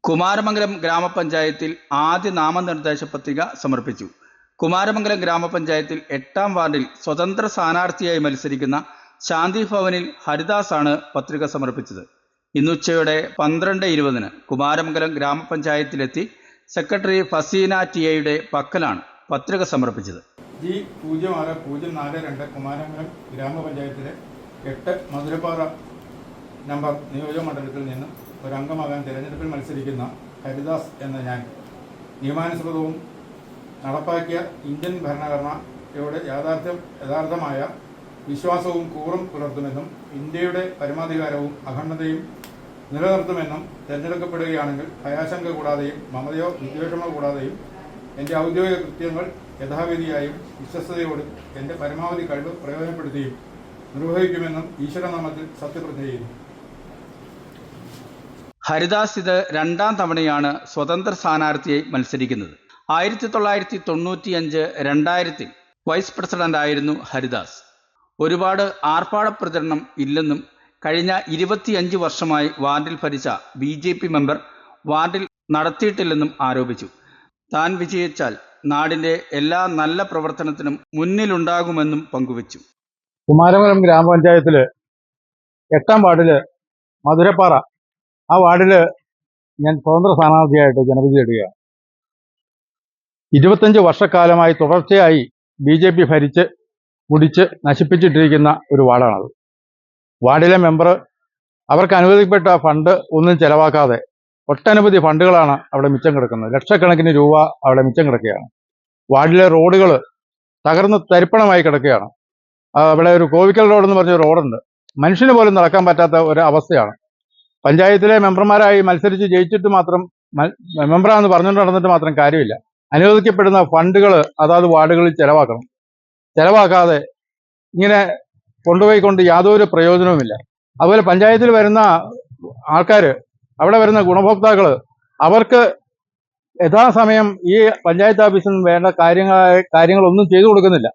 കുമാരമംഗലം ഗ്രാമപഞ്ചായത്തിൽ ആദ്യ നാമനിർദ്ദേശ പത്രിക സമർപ്പിച്ചു. കുമാരമംഗലം ഗ്രാമപഞ്ചായത്തിൽ 8-ാം വാർഡിൽ സ്വതന്ത്ര സ്ഥാനാർത്ഥിയായി മത്സരിക്കുന്ന ശാന്തി ഭവനിൽ ഹരിദാസാണ് പത്രിക സമർപ്പിച്ചത്. ഇന്നുച്ചയോടെ 12:20 കുമാരമംഗലം ഗ്രാമപഞ്ചായത്തിലെത്തി സെക്രട്ടറി ഫസീന ടിയയുടെ പക്കലാണ് പത്രിക സമർപ്പിച്ചത്. G06-042 കുമാരമംഗലം ഗ്രാമപഞ്ചായത്തിലെ 8 മധുരപ്പാറ നമ്പർ നിയോജകമണ്ഡലത്തിൽ നിന്നും ഒരംഗമാകാൻ തിരഞ്ഞെടുപ്പിൽ മത്സരിക്കുന്ന ഹരിദാസ് എന്ന ഞാൻ നിയമാനുസൃതവും നടപ്പാക്കിയ ഇന്ത്യൻ ഭരണഘടനയോട് യഥാർത്ഥമായ വിശ്വാസവും കൂറും പുലർത്തുമെന്നും ഇന്ത്യയുടെ പരമാധികാരവും അഖണ്ഡതയും നിലനിർത്തുമെന്നും തിരഞ്ഞെടുക്കപ്പെടുകയാണെങ്കിൽ ഭയാശങ്ക കൂടാതെയും മമതയോ വിദ്വേഷമോ കൂടാതെയും എൻ്റെ ഔദ്യോഗിക കൃത്യങ്ങൾ യഥാവിധിയായും വിശ്വസ്തയോടും എൻ്റെ പരമാവധി കഴിവ് പ്രയോജനപ്പെടുത്തിയും നിർവഹിക്കുമെന്നും ഈശ്വരനാമത്തിൽ സത്യപ്രതിജ്ഞ ചെയ്യുന്നു. ഹരിദാസ് ഇത് 2-ാം തവണയാണ് സ്വതന്ത്ര സ്ഥാനാർത്ഥിയായി മത്സരിക്കുന്നത്. 1995-2000 വൈസ് പ്രസിഡന്റായിരുന്നു ഹരിദാസ്. ഒരുപാട് ആർഭാട പ്രചരണം ഇല്ലെന്നും കഴിഞ്ഞ 25 വർഷമായി വാർഡിൽ ഭരിച്ച BJP മെമ്പർ വാർഡിൽ നടത്തിയിട്ടില്ലെന്നും ആരോപിച്ചു. താൻ വിജയിച്ചാൽ നാടിൻ്റെ എല്ലാ നല്ല പ്രവർത്തനത്തിനും മുന്നിലുണ്ടാകുമെന്നും പങ്കുവച്ചു. കുമാരമംഗലം ഗ്രാമപഞ്ചായത്തിൽ 8-ാം വാർഡിൽ മധുരപ്പാറ, ആ വാർഡിൽ ഞാൻ സ്വതന്ത്ര സ്ഥാനാർത്ഥിയായിട്ട് ജനവിധി തേടുകയാണ്. 25 വർഷക്കാലമായി തുടർച്ചയായി BJP ഭരിച്ച് മുടിച്ച് നശിപ്പിച്ചിട്ടിരിക്കുന്ന ഒരു വാർഡാണത്. വാർഡിലെ മെമ്പർ അവർക്ക് അനുവദിക്കപ്പെട്ട ഫണ്ട് ഒന്നും ചെലവാക്കാതെ ഒട്ടനവധി ഫണ്ടുകളാണ് അവിടെ മിച്ചം കിടക്കുന്നത്. ലക്ഷക്കണക്കിന് രൂപ അവിടെ മിച്ചം കിടക്കുകയാണ്. വാർഡിലെ റോഡുകൾ തകർന്ന് തരിപ്പണമായി കിടക്കുകയാണ്. അവിടെ ഒരു കോവിക്കൽ റോഡ് എന്ന് പറഞ്ഞ റോഡുണ്ട്. മനുഷ്യന് പോലും നടക്കാൻ പറ്റാത്ത ഒരു അവസ്ഥയാണ്. പഞ്ചായത്തിലെ മെമ്പർമാരായി മത്സരിച്ച് ജയിച്ചിട്ട് മാത്രം മെമ്പറാണെന്ന് പറഞ്ഞുകൊണ്ട് നടന്നിട്ട് മാത്രം കാര്യമില്ല. അനുവദിക്കപ്പെടുന്ന ഫണ്ടുകൾ അതാത് വാർഡുകളിൽ ചെലവാക്കാതെ ഇങ്ങനെ കൊണ്ടുപോയിക്കൊണ്ട് യാതൊരു പ്രയോജനവുമില്ല. അതുപോലെ പഞ്ചായത്തിൽ വരുന്ന ആൾക്കാർ, അവിടെ വരുന്ന ഗുണഭോക്താക്കൾ, അവർക്ക് യഥാസമയം ഈ പഞ്ചായത്ത് ഓഫീസിൽ നിന്ന് വേണ്ട കാര്യങ്ങളൊന്നും ചെയ്തു കൊടുക്കുന്നില്ല.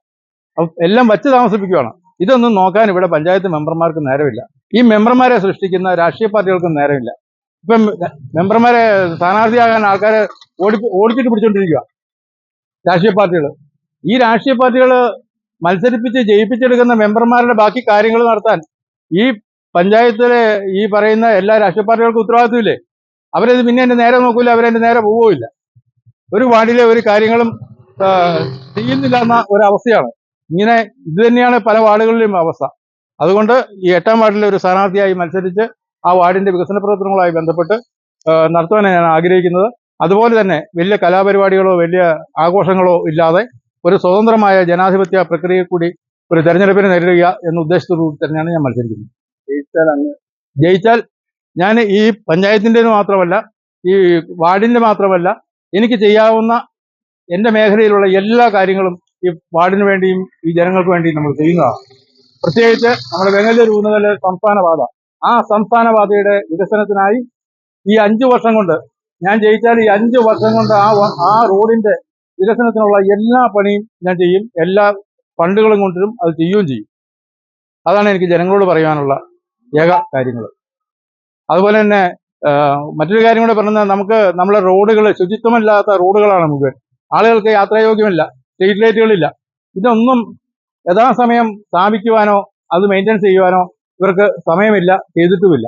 എല്ലാം വച്ച് താമസിപ്പിക്കുകയാണ്. ഇതൊന്നും നോക്കാൻ ഇവിടെ പഞ്ചായത്ത് മെമ്പർമാർക്ക് നേരമില്ല. ഈ മെമ്പർമാരെ സൃഷ്ടിക്കുന്ന രാഷ്ട്രീയ പാർട്ടികൾക്കും നേരമില്ല. ഇപ്പം മെമ്പർമാരെ സ്ഥാനാർത്ഥിയാകാൻ ആൾക്കാരെ ഓടിച്ചിട്ട് പിടിച്ചോണ്ടിരിക്കുക രാഷ്ട്രീയ പാർട്ടികൾ. ഈ രാഷ്ട്രീയ പാർട്ടികൾ മത്സരിപ്പിച്ച് ജയിപ്പിച്ചെടുക്കുന്ന മെമ്പർമാരുടെ ബാക്കി കാര്യങ്ങൾ നടത്താൻ ഈ പഞ്ചായത്തിലെ ഈ പറയുന്ന എല്ലാ രാഷ്ട്രീയ പാർട്ടികൾക്കും ഉത്തരവാദിത്വമില്ലേ? അവരത് പിന്നെ എൻ്റെ നേരെ നോക്കൂല, അവരെൻ്റെ നേരെ പോവുകയില്ല. ഒരു വാർഡിലെ ഒരു കാര്യങ്ങളും ചെയ്യുന്നില്ല എന്ന ഒരവസ്ഥയാണ്. ഇങ്ങനെ ഇത് തന്നെയാണ് പല വാർഡുകളിലും അവസ്ഥ. അതുകൊണ്ട് ഈ 8-ാം വാർഡിലെ ഒരു സ്ഥാനാർത്ഥിയായി മത്സരിച്ച് ആ വാർഡിന്റെ വികസന പ്രവർത്തനങ്ങളുമായി ബന്ധപ്പെട്ട് നടത്തുവാനാണ് ഞാൻ ആഗ്രഹിക്കുന്നത്. അതുപോലെ തന്നെ വലിയ കലാപരിപാടികളോ വലിയ ആഘോഷങ്ങളോ ഇല്ലാതെ ഒരു സ്വതന്ത്രമായ ജനാധിപത്യ പ്രക്രിയയിൽ കൂടി ഒരു തെരഞ്ഞെടുപ്പിനെ നേരിടുക എന്ന ഉദ്ദേശത്തോടുകൂടി തന്നെയാണ് ഞാൻ മത്സരിക്കുന്നത്. ജയിച്ചാൽ ഞാൻ ഈ പഞ്ചായത്തിൻ്റെ മാത്രമല്ല, ഈ വാർഡിന്റെ മാത്രമല്ല, എനിക്ക് ചെയ്യാവുന്ന എൻ്റെ മേഖലയിലുള്ള എല്ലാ കാര്യങ്ങളും ഈ വാർഡിന് വേണ്ടിയും ഈ ജനങ്ങൾക്ക് വേണ്ടിയും നമ്മൾ ചെയ്യുന്നതാണ്. പ്രത്യേകിച്ച് നമ്മുടെ വെങ്ങല്ലൂർ ഊന്നുകല്ല് സംസ്ഥാന പാത, ആ സംസ്ഥാന പാതയുടെ വികസനത്തിനായി ഈ 5 വർഷം കൊണ്ട് ഞാൻ ജയിച്ചാൽ ഈ 5 വർഷം കൊണ്ട് ആ റോഡിന്റെ വികസനത്തിനുള്ള എല്ലാ പണിയും ഞാൻ ചെയ്യും. എല്ലാ ഫണ്ടുകളും കൊണ്ടും അത് ചെയ്യുകയും ചെയ്യും. അതാണ് എനിക്ക് ജനങ്ങളോട് പറയാനുള്ള ഏക കാര്യങ്ങൾ. അതുപോലെ തന്നെ മറ്റൊരു കാര്യം കൂടെ പറഞ്ഞാൽ, നമ്മളെ റോഡുകൾ ശുചിത്വമില്ലാത്ത റോഡുകളാണ് മുഴുവൻ. ആളുകൾക്ക് യാത്രായോഗ്യമല്ല, സ്ട്രീറ്റ് ലൈറ്റുകളില്ല. ഇതൊന്നും യഥാസമയം സ്ഥാപിക്കുവാനോ അത് മെയിൻ്റെനൻസ് ചെയ്യുവാനോ ഇവർക്ക് സമയമില്ല, ചെയ്തിട്ടുമില്ല.